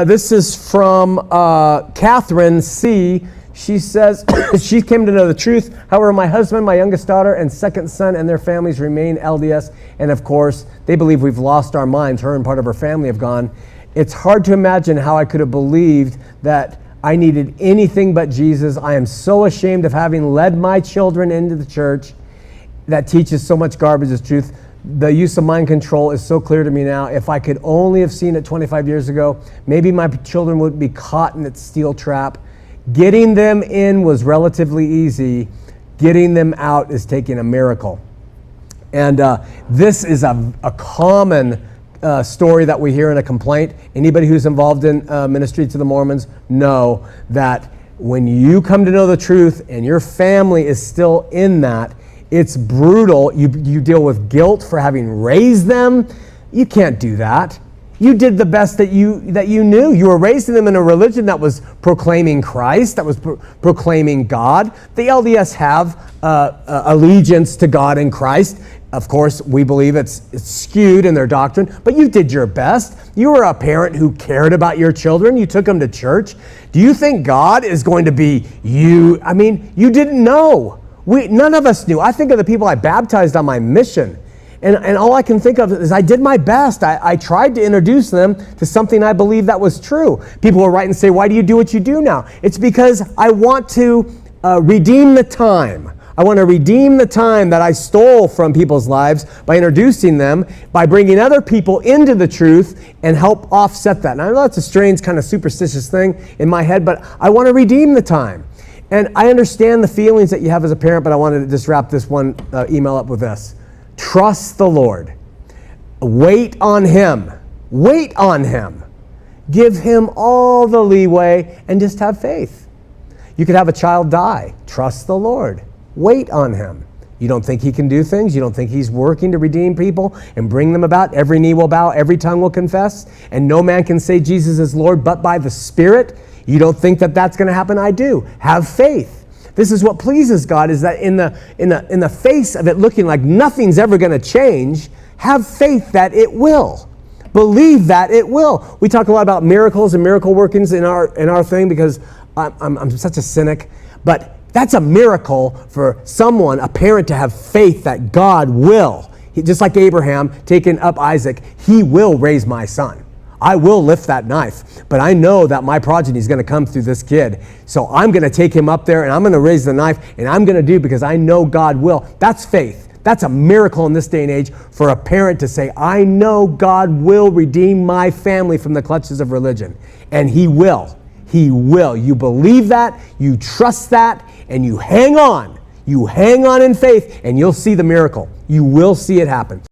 This is from Catherine C. She says, she came to know the truth. However, my husband, my youngest daughter, and second son and their families remain LDS. And of course, they believe we've lost our minds. Her and part of her family have gone. It's hard to imagine how I could have believed that I needed anything but Jesus. I am so ashamed of having led my children into the church that teaches so much garbage as truth. The use of mind control is so clear to me now. If I could only have seen it 25 years ago, maybe my children would be caught in its steel trap. Getting them in was relatively easy. Getting them out is taking a miracle. And this is a common story that we hear in a complaint. Anybody who's involved in ministry to the Mormons know that when you come to know the truth and your family is still in that, it's brutal. You deal with guilt for having raised them. You can't do that. You did the best that you knew. You were raising them in a religion that was proclaiming Christ, that was proclaiming God. The LDS have allegiance to God and Christ. Of course, we believe it's skewed in their doctrine, but you did your best. You were a parent who cared about your children. You took them to church. Do you think God is going to be you? I mean, you didn't know. None of us knew. I think of the people I baptized on my mission. And all I can think of is I did my best. I tried to introduce them to something I believe that was true. People will write and say, why do you do what you do now? It's because I want to redeem the time. I want to redeem the time that I stole from people's lives by introducing them, by bringing other people into the truth and help offset that. And I know that's a strange kind of superstitious thing in my head, but I want to redeem the time. And I understand the feelings that you have as a parent, but I wanted to just wrap this one email up with this. Trust the Lord. Wait on Him. Wait on Him. Give Him all the leeway and just have faith. You could have a child die. Trust the Lord. Wait on Him. You don't think He can do things? You don't think He's working to redeem people and bring them about? Every knee will bow, every tongue will confess, and no man can say Jesus is Lord but by the Spirit? You don't think that that's going to happen? I do. Have faith. This is what pleases God, is that in the face of it looking like nothing's ever going to change, have faith that it will. Believe that it will. We talk a lot about miracles and miracle workings in our thing because I'm such a cynic, but that's a miracle for someone, a parent, to have faith that God will. Just like Abraham taking up Isaac, He will raise my son. I will lift that knife, but I know that my progeny is going to come through this kid. So I'm going to take him up there and I'm going to raise the knife and I'm going to do because I know God will. That's faith. That's a miracle in this day and age for a parent to say, I know God will redeem my family from the clutches of religion. And He will. He will. You believe that, you trust that, and you hang on. You hang on in faith and you'll see the miracle. You will see it happen.